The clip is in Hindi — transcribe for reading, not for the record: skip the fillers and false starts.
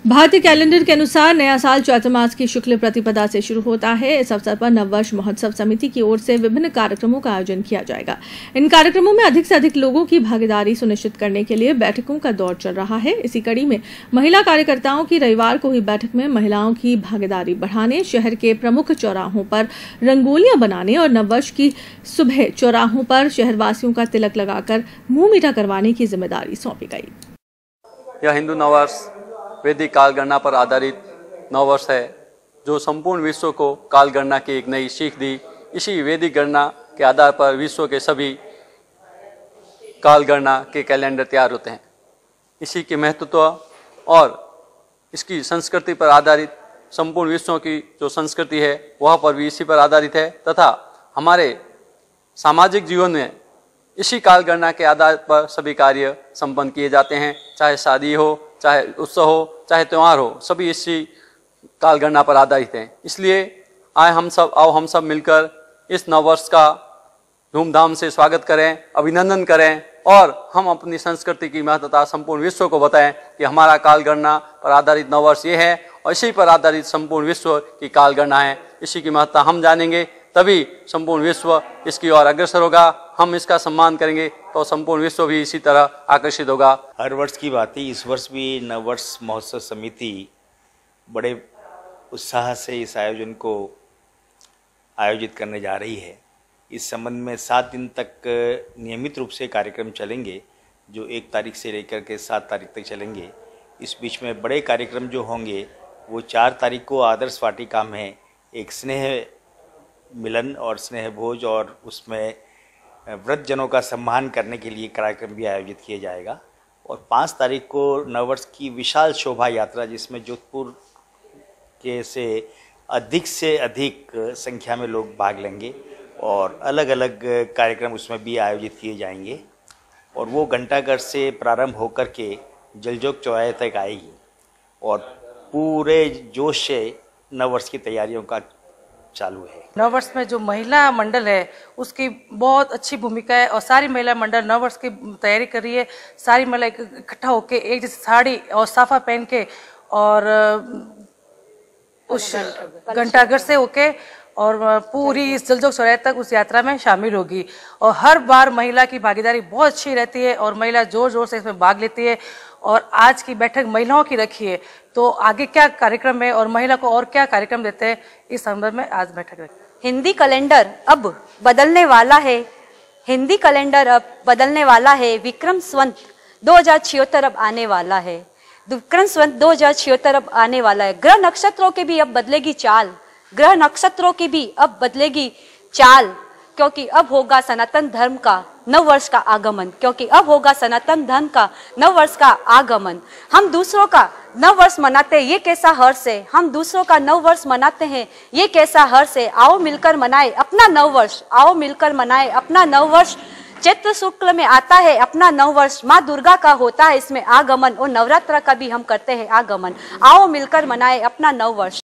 भारतीय कैलेंडर के अनुसार नया साल चैत्र मास की शुक्ल प्रतिपदा से शुरू होता है। इस अवसर पर नववर्ष महोत्सव समिति की ओर से विभिन्न कार्यक्रमों का आयोजन किया जाएगा। इन कार्यक्रमों में अधिक से अधिक लोगों की भागीदारी सुनिश्चित करने के लिए बैठकों का दौर चल रहा है। इसी कड़ी में महिला कार्यकर्ताओं की रविवार को हुई बैठक में महिलाओं की भागीदारी बढ़ाने, शहर के प्रमुख चौराहों पर रंगोलियां बनाने और नववर्ष की सुबह चौराहों पर शहरवासियों का तिलक लगाकर मुंह मीठा करवाने की जिम्मेदारी सौंपी गई। यह हिंदू नववर्ष वैदिक काल गणना पर आधारित नववर्ष है, जो संपूर्ण विश्व को काल गणना की एक नई सीख दी। इसी वैदिक गणना के आधार पर विश्व के सभी काल गणना के कैलेंडर तैयार होते हैं। इसी के महत्व और इसकी संस्कृति पर आधारित संपूर्ण विश्व की जो संस्कृति है वह पर भी इसी पर आधारित है तथा हमारे सामाजिक जीवन में इसी काल गणना के आधार पर सभी कार्य संपन्न किए जाते हैं। चाहे शादी हो, चाहे उत्सव हो, चाहे त्यौहार हो, सभी इसी काल गणना पर आधारित हैं। इसलिए आओ हम सब मिलकर इस नववर्ष का धूमधाम से स्वागत करें, अभिनंदन करें और हम अपनी संस्कृति की महत्वता संपूर्ण विश्व को बताएं कि हमारा काल गणना पर आधारित नववर्ष ये है और इसी पर आधारित संपूर्ण विश्व की काल गणना है। इसी की महत्ता हम जानेंगे तभी संपूर्ण विश्व इसकी ओर अग्रसर होगा। हम इसका सम्मान करेंगे तो संपूर्ण विश्व भी इसी तरह आकर्षित होगा। हर वर्ष की बात ही इस वर्ष भी नववर्ष महोत्सव समिति बड़े उत्साह से इस आयोजन को आयोजित करने जा रही है। इस संबंध में 7 दिन तक नियमित रूप से कार्यक्रम चलेंगे, जो 1 तारीख से लेकर के 7 तारीख तक चलेंगे। इस बीच में बड़े कार्यक्रम जो होंगे वो 4 तारीख को आदर्श वाटिका में एक स्नेह मिलन और स्नेह भोज और उसमें वृद्धजनों का सम्मान करने के लिए कार्यक्रम भी आयोजित किया जाएगा। और 5 तारीख को नववर्ष की विशाल शोभा यात्रा, जिसमें जोधपुर के से अधिक संख्या में लोग भाग लेंगे और अलग अलग कार्यक्रम उसमें भी आयोजित किए जाएंगे और वो घंटाघर से प्रारंभ होकर के जलजोग चौराहे तक आएगी और पूरे जोश से नववर्ष की तैयारियों का चालू है। नववर्ष में जो महिला मंडल है उसकी बहुत अच्छी भूमिका है और सारी महिला मंडल नववर्ष की तैयारी कर रही है। सारी महिला इकट्ठा होकर एक जैसी साड़ी और साफा पहन के और उस घंटाघर से होके और पूरी इस जलजोग चौराहे तक उस यात्रा में शामिल होगी। और हर बार महिला की भागीदारी बहुत अच्छी रहती है और महिला जोर जोर से इसमें भाग लेती है। और आज की बैठक महिलाओं की रखी है, तो आगे क्या कार्यक्रम है और महिला को और क्या कार्यक्रम देते हैं, इस संदर्भ में आज बैठक रखी। हिंदी कैलेंडर अब बदलने वाला है। हिंदी कैलेंडर अब बदलने वाला है। विक्रम संवत 2076 अब आने वाला है। विक्रम संवत 2076 अब आने वाला है। ग्रह नक्षत्रों की भी अब बदलेगी चाल। ग्रह नक्षत्रों की भी अब बदलेगी चाल, क्योंकि अब होगा सनातन धर्म का नववर्ष का आगमन। क्योंकि अब होगा सनातन धर्म का नववर्ष का आगमन। हम दूसरों का नववर्ष मनाते हैं, ये कैसा हर्ष है। हम दूसरों का नववर्ष मनाते हैं, ये कैसा हर्ष है। आओ मिलकर मनाए अपना नववर्ष। आओ मिलकर मनाए अपना नववर्ष। चैत्र शुक्ल में आता है अपना नववर्ष। माँ दुर्गा का होता है इसमें आगमन और नवरात्र का भी हम करते हैं आगमन। आओ मिलकर मनाए अपना नववर्ष।